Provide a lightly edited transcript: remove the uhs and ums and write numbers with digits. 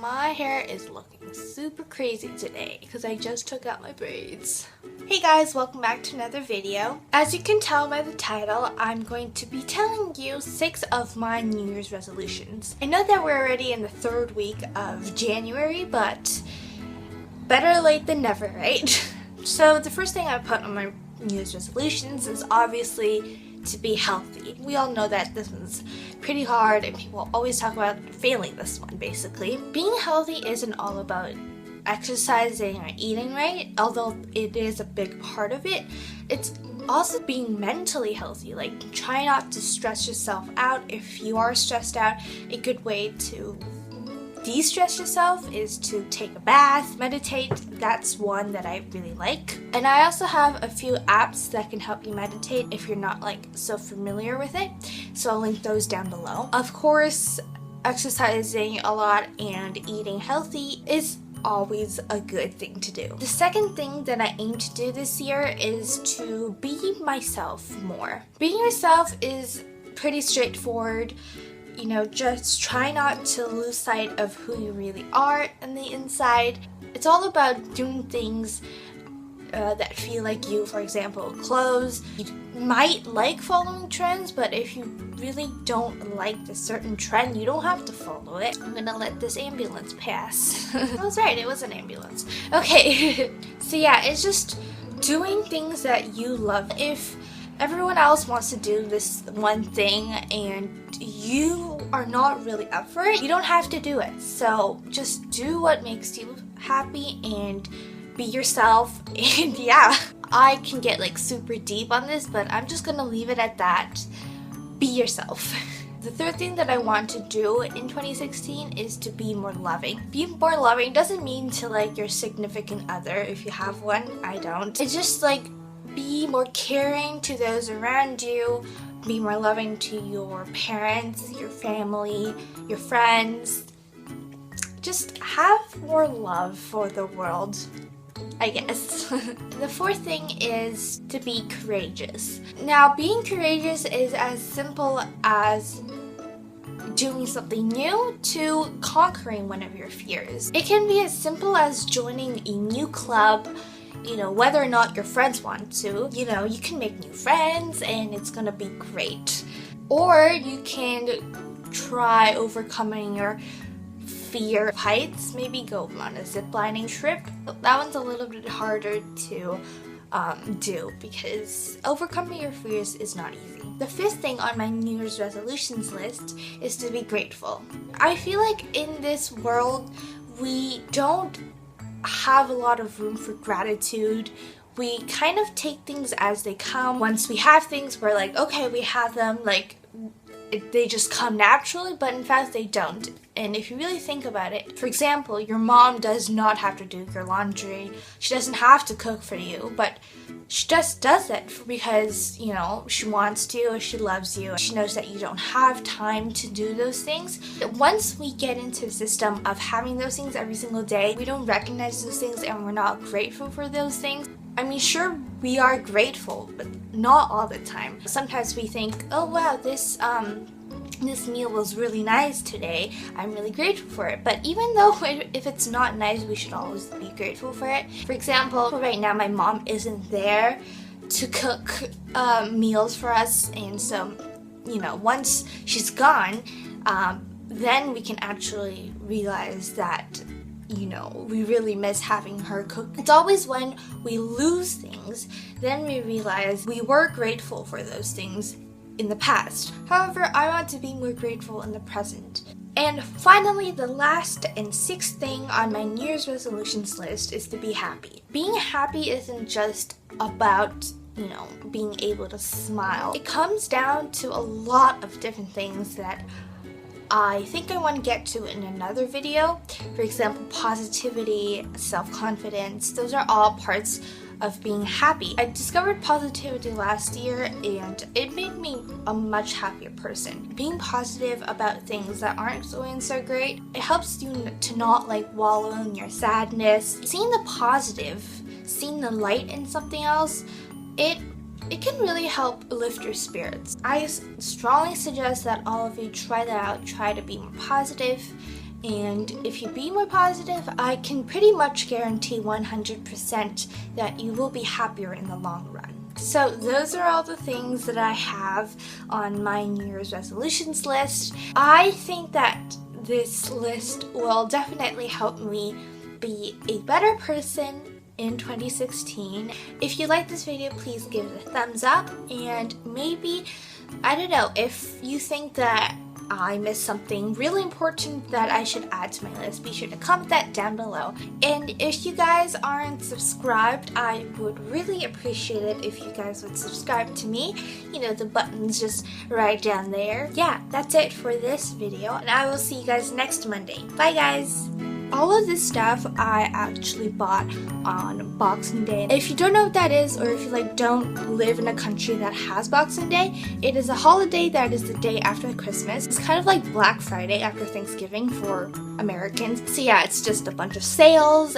My hair is looking super crazy today because I just took out my braids. Hey guys, welcome back to another video. As you can tell by the title, I'm going to be telling you 6 of my New Year's resolutions. I know that we're already in the 3rd week of January, but better late than never, right? So the first thing I put on my New Year's resolutions is obviously to be healthy. We all know that this one's pretty hard and people always talk about failing this one basically. Being healthy isn't all about exercising or eating right, although it is a big part of it. It's also being mentally healthy, like try not to stress yourself out. If you are stressed out, a good way to de-stress yourself is to take a bath, meditate. That's one that I really like. And I also have a few apps that can help you meditate if you're not like so familiar with it. So I'll link those down below. Of course, exercising a lot and eating healthy is always a good thing to do. The second thing that I aim to do this year is to be myself more. Being yourself is pretty straightforward. You know, just try not to lose sight of who you really are on the inside. It's all about doing things that feel like you. For example, clothes. You might like following trends, but if you really don't like the certain trend, you don't have to follow it. I'm gonna let this ambulance pass. I was right, it was an ambulance. Okay, so yeah, it's just doing things that you love. If everyone else wants to do this one thing and you are not really up for it, you don't have to do it. So just do what makes you happy and be yourself. And yeah, I can get like super deep on this, but I'm just gonna leave it at that. Be yourself. The third thing that I want to do in 2016 is to be more loving. Being more loving doesn't mean to like your significant other if you have one. I don't. It's just like be more caring to those around you, be more loving to your parents, your family, your friends. Just have more love for the world, I guess. The fourth thing is to be courageous. Now, being courageous is as simple as doing something new to conquering one of your fears. It can be as simple as joining a new club. You know, whether or not your friends want to, you know, you can make new friends and it's gonna be great. Or you can try overcoming your fear of heights, maybe go on a ziplining trip. That one's a little bit harder to do because overcoming your fears is not easy. The fifth thing on my New Year's resolutions list is to be grateful. I feel like in this world, we don't have a lot of room for gratitude. We kind of take things as they come. Once we have things, we're like, okay, we have them, like they just come naturally, but in fact they don't. And if you really think about it, for example, your mom does not have to do your laundry. She doesn't have to cook for you, but she just does it because, you know, she wants to or she loves you. She knows that you don't have time to do those things. Once we get into the system of having those things every single day, we don't recognize those things and we're not grateful for those things. I mean, sure, we are grateful, but not all the time. Sometimes we think, oh wow, this meal was really nice today. I'm really grateful for it. But even though if it's not nice, we should always be grateful for it. For example, right now my mom isn't there to cook meals for us, and so, you know, once she's gone, then we can actually realize that, you know, we really miss having her cook. It's always when we lose things, then we realize we were grateful for those things in the past. However, I want to be more grateful in the present. And finally, the last and 6th thing on my New Year's resolutions list is to be happy. Being happy isn't just about, you know, being able to smile. It comes down to a lot of different things that I think I want to get to in another video. For example, positivity, self-confidence, those are all parts of being happy. I discovered positivity last year and it made me a much happier person. Being positive about things that aren't going so great, it helps you to not like wallow in your sadness. Seeing the positive, seeing the light in something else, it can really help lift your spirits. I strongly suggest that all of you try that out. Try to be more positive, And if you be more positive, I can pretty much guarantee 100% that you will be happier in the long run. So those are all the things that I have on my New Year's resolutions list. I think that this list will definitely help me be a better person in 2016. If you like this video, please give it a thumbs up, and maybe, I don't know, if you think that I missed something really important that I should add to my list, be sure to comment that down below. And if you guys aren't subscribed, I would really appreciate it if you guys would subscribe to me. You know, the button's just right down there. Yeah, that's it for this video, and I will see you guys next Monday. Bye guys! All of this stuff I actually bought on Boxing Day. If you don't know what that is, or if you don't live in a country that has Boxing Day, it is a holiday that is the day after Christmas. It's kind of like Black Friday after Thanksgiving for Americans. So yeah, it's just a bunch of sales.